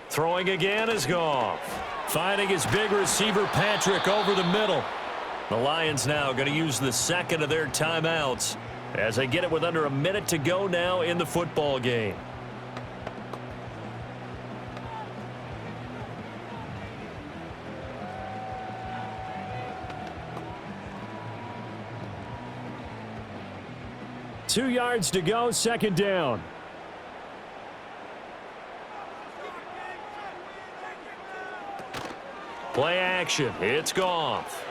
Throwing again is Goff. Finding his big receiver, Patrick, over the middle. The Lions now going to use the 2nd of their timeouts as they get it with under a minute to go now in the football game. Two yards to go, 2nd down. Play action. It's Goff.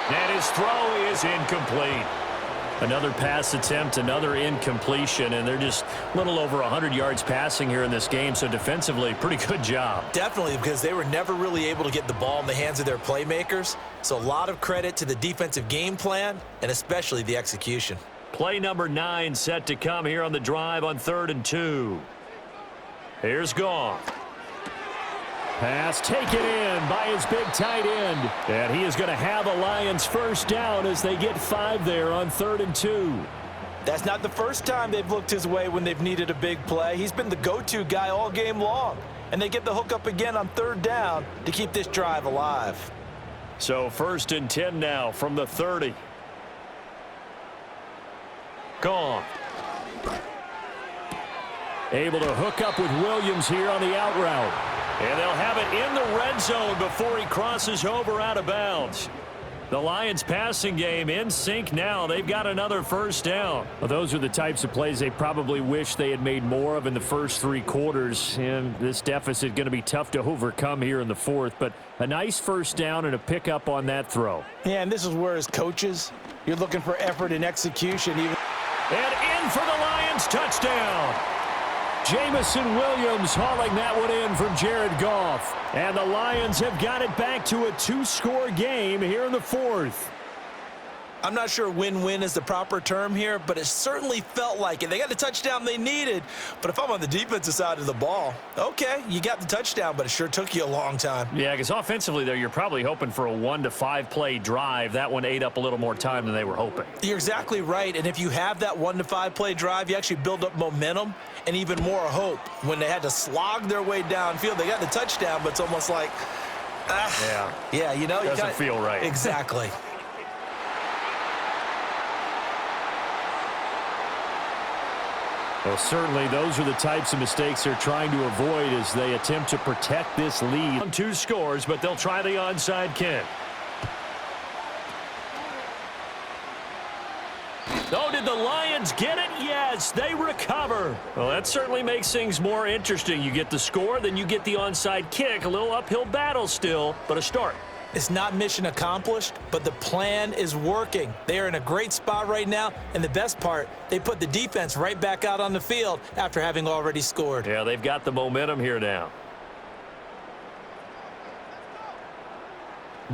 And his throw is incomplete. Another pass attempt, another incompletion, and they're just a little over 100 yards passing here in this game, so defensively, pretty good job. Definitely, because they were never really able to get the ball in the hands of their playmakers. So a lot of credit to the defensive game plan, and especially the execution. Play number 9 set to come here on the drive on 3rd and 2. Here's Goff. Pass taken in by his big tight end. And he is going to have a Lions 1st down as they get 5 there on 3rd and 2. That's not the first time they've looked his way when they've needed a big play. He's been the go-to guy all game long. And they get the hook up again on 3rd down to keep this drive alive. So 1st and 10 now from the 30. Gone. Able to hook up with Williams here on the out route. And they'll have it in the red zone before he crosses over out of bounds. The Lions passing game in sync now. They've got another 1st down. Well, those are the types of plays they probably wish they had made more of in the first 3 quarters. And this deficit going to be tough to overcome here in the 4th. But a nice 1st down and a pickup on that throw. Yeah, and this is where as coaches, you're looking for effort and execution. And in for the Lions touchdown. Jamison Williams hauling that one in from Jared Goff. And the Lions have got it back to a 2-score game here in the 4th. I'm not sure win-win is the proper term here, but it certainly felt like it. They got the touchdown they needed, but if I'm on the defensive side of the ball, okay, you got the touchdown, but it sure took you a long time. Yeah, because offensively, though, you're probably hoping for a 1 to 5 play drive. That one ate up a little more time than they were hoping. You're exactly right, and if you have that 1 to 5 play drive, you actually build up momentum and even more hope. When they had to slog their way downfield, they got the touchdown, but it's almost like, yeah, you know, doesn't feel right. Exactly. Well, certainly those are the types of mistakes they're trying to avoid as they attempt to protect this lead. On 2 scores, but they'll try the onside kick. Oh, did the Lions get it? Yes, they recover. Well, that certainly makes things more interesting. You get the score, then you get the onside kick. A little uphill battle still, but a start. It's not mission accomplished, but the plan is working. They are in a great spot right now, and the best part, they put the defense right back out on the field after having already scored. Yeah, they've got the momentum here now.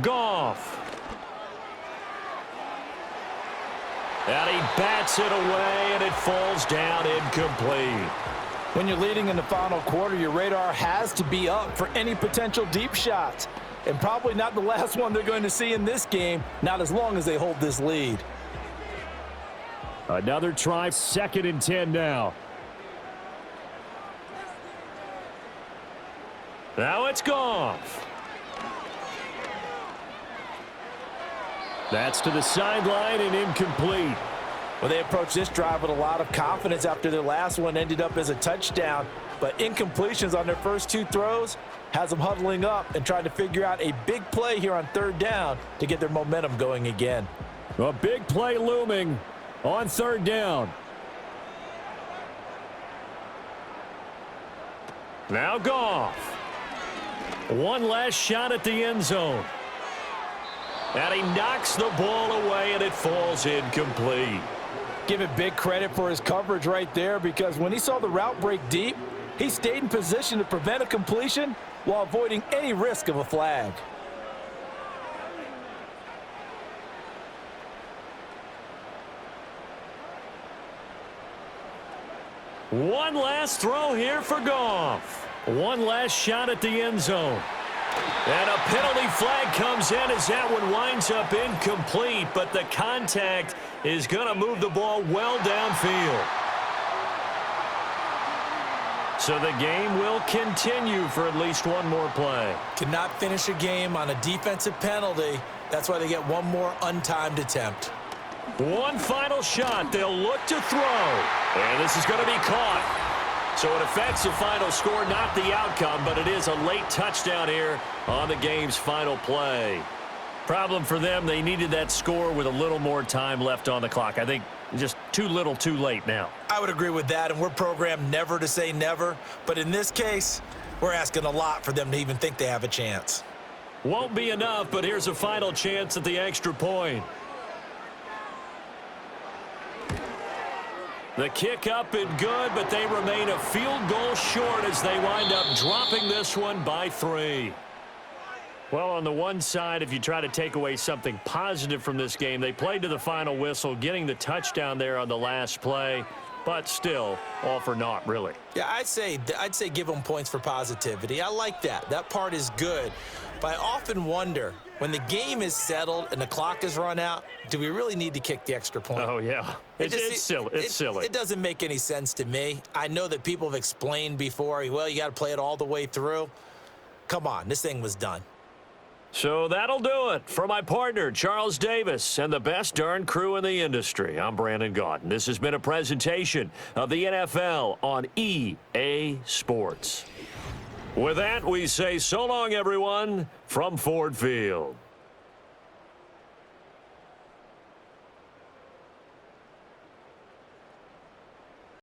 Goff. And he bats it away, and it falls down incomplete. When you're leading in the final quarter, your radar has to be up for any potential deep shots. And probably not the last one they're going to see in this game, not as long as they hold this lead. Another try, 2nd and 10 now. Now it's Goff. That's to the sideline and incomplete. Well, they approached this drive with a lot of confidence after their last one ended up as a touchdown. But incompletions on their first 2 throws has them huddling up and trying to figure out a big play here on 3rd down to get their momentum going again. A big play looming on 3rd down. Now Goff. One last shot at the end zone. And he knocks the ball away, and it falls incomplete. Give it big credit for his coverage right there, because when he saw the route break deep, he stayed in position to prevent a completion while avoiding any risk of a flag. One last throw here for Goff. One last shot at the end zone. And a penalty flag comes in as that one winds up incomplete, but the contact is going to move the ball well downfield. So the game will continue for at least one more play. Cannot finish a game on a defensive penalty. That's why they get one more untimed attempt. One final shot. They'll look to throw. And this is going to be caught. So it affects the final score, not the outcome, but it is a late touchdown here on the game's final play. Problem for them, they needed that score with a little more time left on the clock. I think just too little too late now. I would agree with that, and we're programmed never to say never. But in this case, we're asking a lot for them to even think they have a chance. Won't be enough, but here's a final chance at the extra point. The kick up and good, but they remain a field goal short as they wind up dropping this one by 3. Well, on the one side, if you try to take away something positive from this game, they played to the final whistle, getting the touchdown there on the last play, but still, all for naught, really. Yeah, I'd say give them points for positivity. I like that. That part is good. But I often wonder, when the game is settled and the clock is run out, do we really need to kick the extra point? Oh, yeah. It's silly. It's silly. It doesn't make any sense to me. I know that people have explained before, well, you got to play it all the way through. Come on, this thing was done. So that'll do it. For my partner, Charles Davis, and the best darn crew in the industry, I'm Brandon Gaudin. This has been a presentation of the NFL on EA Sports. With that, we say so long, everyone, from Ford Field.